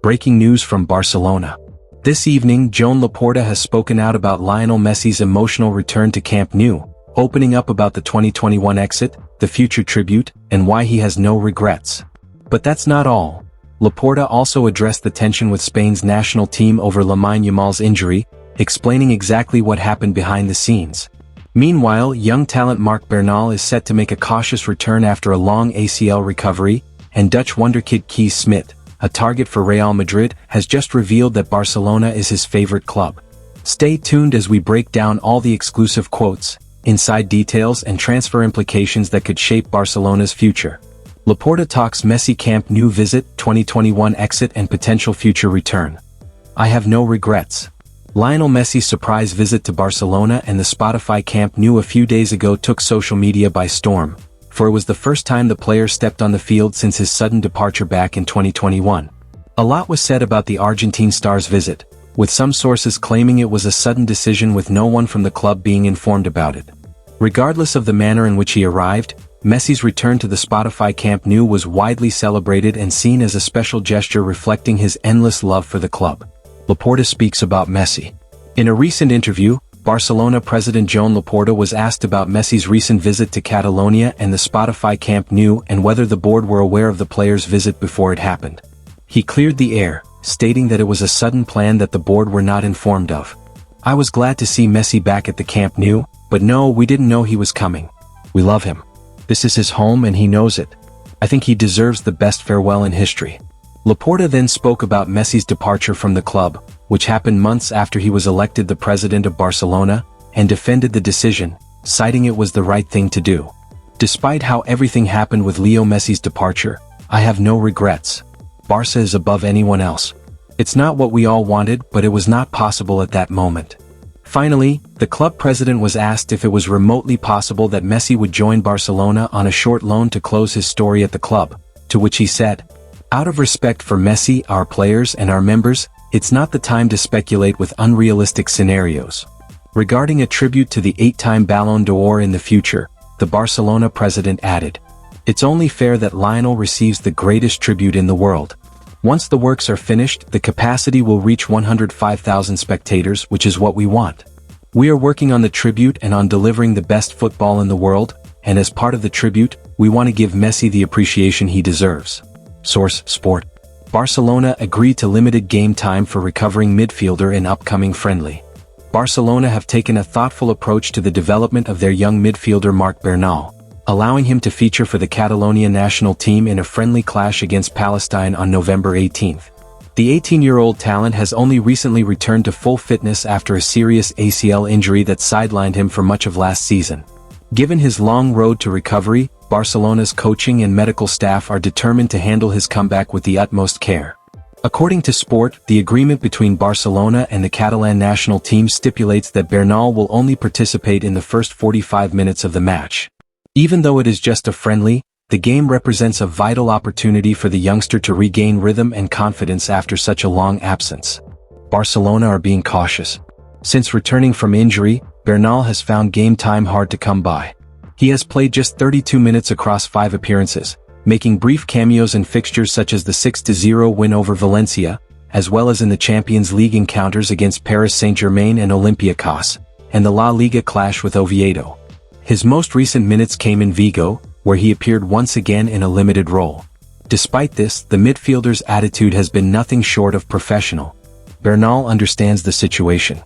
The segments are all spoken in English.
Breaking news from Barcelona. This evening, Joan Laporta has spoken out about Lionel Messi's emotional return to Camp Nou, opening up about the 2021 exit, the future tribute, and why he has no regrets. But that's not all. Laporta also addressed the tension with Spain's national team over Lamine Yamal's injury, explaining exactly what happened behind the scenes. Meanwhile, young talent Marc Bernal is set to make a cautious return after a long ACL recovery, and Dutch wonderkid Kees Smit, a target for Real Madrid, has just revealed that Barcelona is his favorite club. Stay tuned as we break down all the exclusive quotes, inside details and transfer implications that could shape Barcelona's future. Laporta talks Messi Camp Nou visit, 2021 exit and potential future return. I have no regrets. Lionel Messi's surprise visit to Barcelona and the Spotify Camp Nou a few days ago took social media by storm, for it was the first time the player stepped on the field since his sudden departure back in 2021. A lot was said about the Argentine star's visit, with some sources claiming it was a sudden decision with no one from the club being informed about it. Regardless of the manner in which he arrived, Messi's return to the Spotify Camp Nou was widely celebrated and seen as a special gesture reflecting his endless love for the club. Laporta speaks about Messi. In a recent interview, Barcelona president Joan Laporta was asked about Messi's recent visit to Catalonia and the Spotify Camp Nou and whether the board were aware of the player's visit before it happened. He cleared the air, stating that it was a sudden plan that the board were not informed of. I was glad to see Messi back at the Camp Nou, but no, we didn't know he was coming. We love him. This is his home and he knows it. I think he deserves the best farewell in history. Laporta then spoke about Messi's departure from the club, which happened months after he was elected the president of Barcelona, and defended the decision, citing it was the right thing to do. Despite how everything happened with Leo Messi's departure, I have no regrets. Barça is above anyone else. It's not what we all wanted, but it was not possible at that moment. Finally, the club president was asked if it was remotely possible that Messi would join Barcelona on a short loan to close his story at the club, to which he said, "Out of respect for Messi, our players and our members, it's not the time to speculate with unrealistic scenarios." Regarding a tribute to the 8-time Ballon d'Or in the future, the Barcelona president added, "It's only fair that Lionel receives the greatest tribute in the world. Once the works are finished, the capacity will reach 105,000 spectators, which is what we want. We are working on the tribute and on delivering the best football in the world, and as part of the tribute, we want to give Messi the appreciation he deserves." Source: Sport. Barcelona agreed to limited game time for recovering midfielder in upcoming friendly. Barcelona have taken a thoughtful approach to the development of their young midfielder Marc Bernal, allowing him to feature for the Catalonia national team in a friendly clash against Palestine on November 18th. The 18-year-old talent has only recently returned to full fitness after a serious ACL injury that sidelined him for much of last season. Given his long road to recovery, Barcelona's coaching and medical staff are determined to handle his comeback with the utmost care. According to Sport, the agreement between Barcelona and the Catalan national team stipulates that Bernal will only participate in the first 45 minutes of the match. Even though it is just a friendly, the game represents a vital opportunity for the youngster to regain rhythm and confidence after such a long absence. Barcelona are being cautious. Since returning from injury, Bernal has found game time hard to come by. He has played just 32 minutes across 5 appearances, making brief cameos in fixtures such as the 6-0 win over Valencia, as well as in the Champions League encounters against Paris Saint-Germain and Olympiacos, and the La Liga clash with Oviedo. His most recent minutes came in Vigo, where he appeared once again in a limited role. Despite this, the midfielder's attitude has been nothing short of professional. Bernal understands the situation.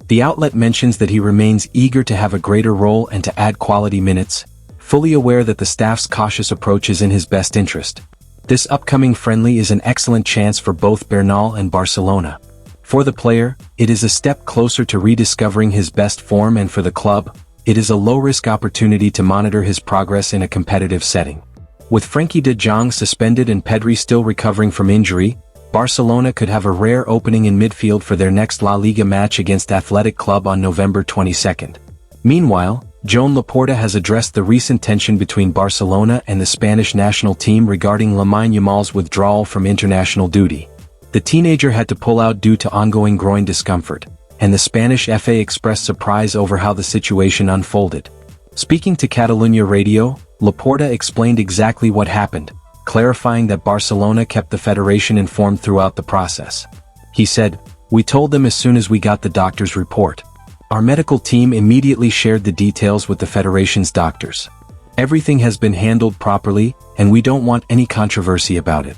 The outlet mentions that he remains eager to have a greater role and to add quality minutes, fully aware that the staff's cautious approach is in his best interest. This upcoming friendly is an excellent chance for both Bernal and Barcelona. For the player, it is a step closer to rediscovering his best form, and for the club, it is a low-risk opportunity to monitor his progress in a competitive setting. With Frenkie de Jong suspended and Pedri still recovering from injury, Barcelona could have a rare opening in midfield for their next La Liga match against Athletic Club on November 22nd. Meanwhile, Joan Laporta has addressed the recent tension between Barcelona and the Spanish national team regarding Lamine Yamal's withdrawal from international duty. The teenager had to pull out due to ongoing groin discomfort, and the Spanish FA expressed surprise over how the situation unfolded. Speaking to Catalunya Radio, Laporta explained exactly what happened, clarifying that Barcelona kept the federation informed throughout the process. He said, "We told them as soon as we got the doctor's report. Our medical team immediately shared the details with the federation's doctors. Everything has been handled properly, and we don't want any controversy about it.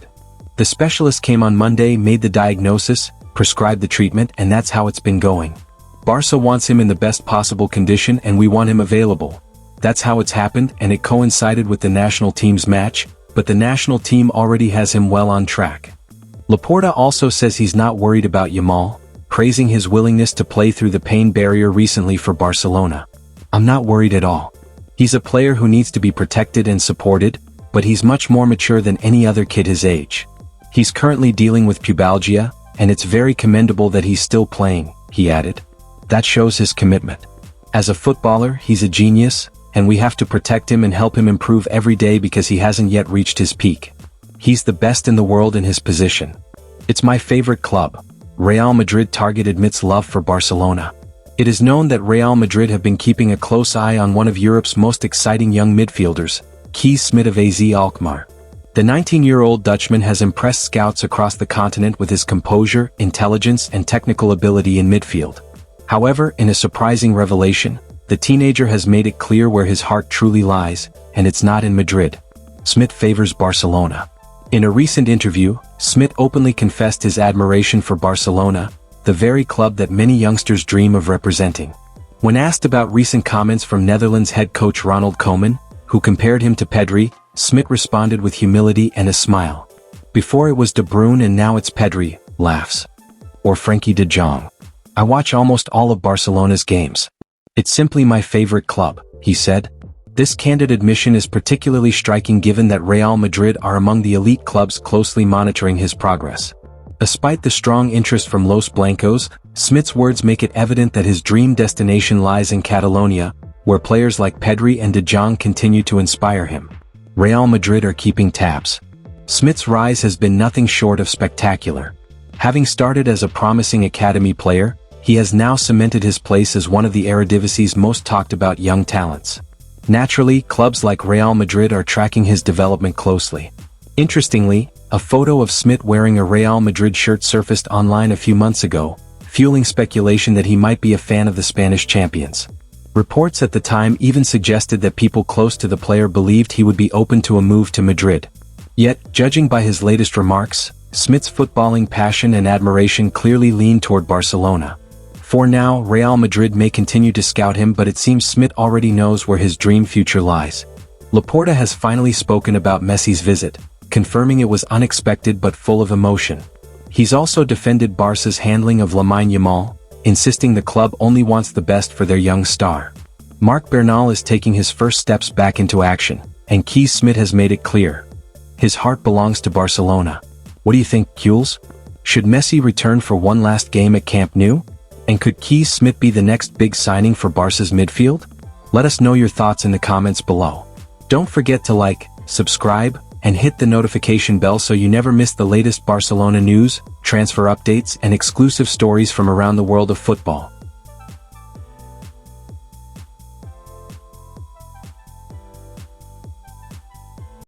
The specialist came on Monday, made the diagnosis, prescribed the treatment, and that's how it's been going. Barca wants him in the best possible condition and we want him available. That's how it's happened, and it coincided with the national team's match, but the national team already has him well on track." Laporta also says he's not worried about Yamal, praising his willingness to play through the pain barrier recently for Barcelona. "I'm not worried at all. He's a player who needs to be protected and supported, but he's much more mature than any other kid his age. He's currently dealing with pubalgia, and it's very commendable that he's still playing," he added. "That shows his commitment. As a footballer, he's a genius, and we have to protect him and help him improve every day because he hasn't yet reached his peak. He's the best in the world in his position. It's my favorite club." Real Madrid target admits love for Barcelona. It is known that Real Madrid have been keeping a close eye on one of Europe's most exciting young midfielders, Kees Smit of AZ Alkmaar. The 19-year-old Dutchman has impressed scouts across the continent with his composure, intelligence, and technical ability in midfield. However, in a surprising revelation, the teenager has made it clear where his heart truly lies, and it's not in Madrid. Smit favors Barcelona. In a recent interview, Smit openly confessed his admiration for Barcelona, the very club that many youngsters dream of representing. When asked about recent comments from Netherlands head coach Ronald Koeman, who compared him to Pedri, Smit responded with humility and a smile. "Before it was De Bruyne and now it's Pedri," laughs. Or Frenkie de Jong. "I watch almost all of Barcelona's games. It's simply my favorite club," he said. This candid admission is particularly striking given that Real Madrid are among the elite clubs closely monitoring his progress. Despite the strong interest from Los Blancos, Smit's words make it evident that his dream destination lies in Catalonia, where players like Pedri and De Jong continue to inspire him. Real Madrid are keeping tabs. Smit's rise has been nothing short of spectacular. Having started as a promising academy player, he has now cemented his place as one of the Eredivisie's most talked about young talents. Naturally, clubs like Real Madrid are tracking his development closely. Interestingly, a photo of Smit wearing a Real Madrid shirt surfaced online a few months ago, fueling speculation that he might be a fan of the Spanish champions. Reports at the time even suggested that people close to the player believed he would be open to a move to Madrid. Yet, judging by his latest remarks, Smit's footballing passion and admiration clearly lean toward Barcelona. For now, Real Madrid may continue to scout him, but it seems Smit already knows where his dream future lies. Laporta has finally spoken about Messi's visit, confirming it was unexpected but full of emotion. He's also defended Barca's handling of Lamine Yamal, insisting the club only wants the best for their young star. Marc Bernal is taking his first steps back into action, and Kees Smit has made it clear. His heart belongs to Barcelona. What do you think, Kules? Should Messi return for one last game at Camp Nou? And could Kees Smit be the next big signing for Barca's midfield? Let us know your thoughts in the comments below. Don't forget to like, subscribe, and hit the notification bell so you never miss the latest Barcelona news, transfer updates, and exclusive stories from around the world of football.